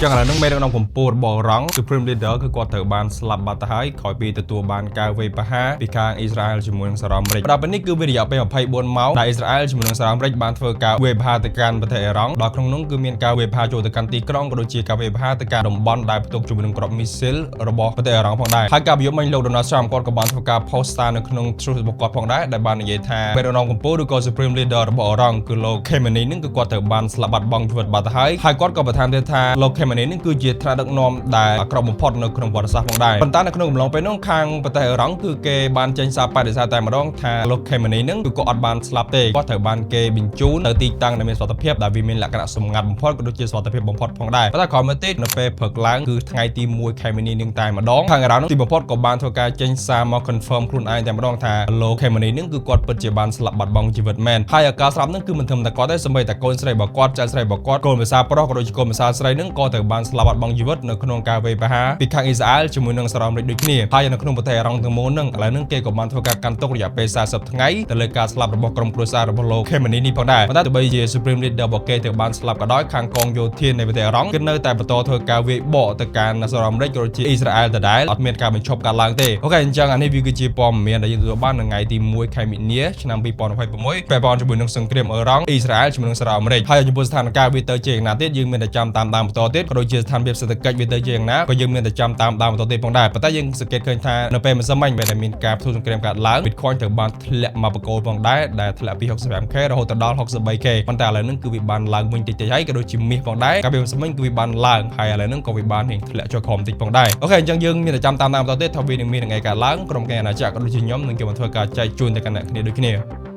ចឹងឥឡូវនឹងមេដឹកនាំកម្ពុជារបស់រង Supreme Leader គឺគាត់ត្រូវបានស្លាប់បាត់ទៅហើយក្រោយពីទទួលបានការវាយប្រហារពីខាងអ៊ីស្រាអែលជាមួយនឹងសហរដ្ឋអាមេរិកដល់ពេលនេះគឺវារយៈពេល24ម៉ោងដែលអ៊ីស្រាអែលជាមួយនឹងសហរដ្ឋអាមេរិកបានធ្វើការវាយប្រហារទៅកាន់ប្រទេសអ៊ីរ៉ង់ដល់ក្នុងនោះគឺមានការវាយប្រហារចូលទៅកាន់ទីក្រុងក៏ដូចជាការវាយប្រហារទៅកាន់តំបន់ដែលផ្ទុកជាមួយនឹងគ្រាប់មីស៊ីលរបស់ប្រទេសអ៊ីរ៉ង់ផងដែរហើយការប្រយុទ្ធមិញលោក Donald Trump គាត់ក៏បានធ្វើការ post សារនៅក្នុង Truth របស់គាត់ផងដែរដែលបាននិយាយថាមេដឹកនាំកម្ពុជាឬក៏ Supreme Leader របស់អ៊ីរ៉ង់គឺលោក Khamenei នឹងគឺគាត់ត្រូវបានស្លាប់បាត់បង់ជីវិតបាត់ទៅហើយគាត់ក៏បន្ថែមទៀតថាលោក Khamenei នឹងគឺជាថ្នាក់ដឹកនាំដែលអាក្រក់បំផុតនៅក្នុងប្រវត្តិសាស្ត្រផងដែរប៉ុន្តែនៅក្នុងកំឡុងពេលនោះខាងប្រទេសអ៊ីរ៉ង់គឺគេបានចេញសារបដិសេធតែម្ដងថាលោក Khamenei នឹងគឺគាត់អត់បានស្លាប់ទេគាត់ត្រូវបានគេបញ្ជូនទៅទីតាំងដែលមានសុវត្ថិភាពដែលវាមានលក្ខណៈសម្ងាត់បំផុតក៏ដូចជាសុវត្ថិភាពបំផុតផងដែរប៉ុន្តែក្រោយមកទៀតនៅពេលព្រឹកឡើងគឺថ្ងៃទី1 Khamenei នឹងតែម្ដងខាងអ៊ីរ៉ង់ទីបំផុតក៏បានធ្វើការចេញសារមក confirm ខ្លួនឯងតែម្ដងថាលោក Khamenei នឹងគឺគាត់ពិតជាបានស្លាប់បាត់បង់ជីវិតមែនហើយការស្លាប់នឹងគឺមិនត្រឹមតែគាត់ទេសូម្បីតែកូនស្រីរបស់គាត់ចៅស្រីរបស់គាត់កូនភាសាប្រុសក៏ដូចជាកូនភាសាស្រីនឹងក៏ត្រូវបានស្លាប់បាត់បង់ជីវិតនៅក្នុងការវាយប្រហារពីខាងអ៊ីស្រាអែលជាមួយនឹងសហរដ្ឋអាមេរិកដូចគ្នាហើយនៅក្នុងប្រទេសអ៊ីរ៉ង់ទាំងមូលនឹងឥឡូវនឹងគេក៏បានធ្វើការកាន់ទុករយៈពេល40ថ្ងៃទៅលើការស្លាប់របស់ក្រុមគ្រួសាររបស់លោក Khamenei នេះផងដែរប៉ុន្តែទោះបីជា Supreme Leader របស់គេត្រូវបានស្លាប់ក៏ដោយខាងកងយោធានៃប្រទេសអ៊ីរ៉ង់គឺនៅតែបន្តធ្វើការវាយបកទៅកាន់សហរដ្ឋអាមេរិកក៏ដូចជាអ៊ីស្រាអែលដដែលអត់មានការបញ្ឈប់ការឡើងទេអូខេអញ្ចឹងអានេះវាគឺជាព័ត៌មានដែលយើងទទួលបាននៅថ្ងៃទី1ខែមីនាឆ្នាំ2026ពាក់ព័ន្ធជាមួយនឹងសង្គ្រាមអ៊ីរ៉ង់អ៊ីស្រាអែលជាមួយនឹងសហរដ្ឋអាមេរិកហើយចំពោះស្ថានភាពវាទៅជាយ៉ាងណាទៀតយើងមានតែចាំតាមដានបន្តទៀតក៏ដូចជាស្ថានភាពសេដ្ឋកិច្ចវាទៅជាយ៉ាងណាក៏យើងមានតែចាំតាមដានបន្តទៀតផងដែរប៉ុន្តែយើងសង្កេតឃើញថានៅពេលម្សិលមិញដែលមានការផ្ទុះសង្គ្រាមកើតឡើង Bitcoin ត្រូវបានធ្លាក់មកបកគោលផងដែរដែលធ្លាក់ពី 65k រហូតដល់ 63k ប៉ុន្តែឥឡូវហ្នឹងគឺវាបានឡើងវិញតិចៗហើយក៏ដូចជាមាសផងដែរកាលពីម្សិលមិញគឺវាបានឡើងហើយឥឡូវហ្នឹងក៏វាបានធ្លាក់ចុះក្រោមតិចផងដែរអូខេអញ្ចឹងយើងមានតែចាំតាមដានបន្តទៀតថាវានឹងមានថ្ងៃកើតឡើងក្រុមការអាណាចក្រក៏ដូចជាខ្ញុំនឹងគេបានធ្វើការចែកជូនទៅកាន់អ្នកគ្នាដូចគ្នា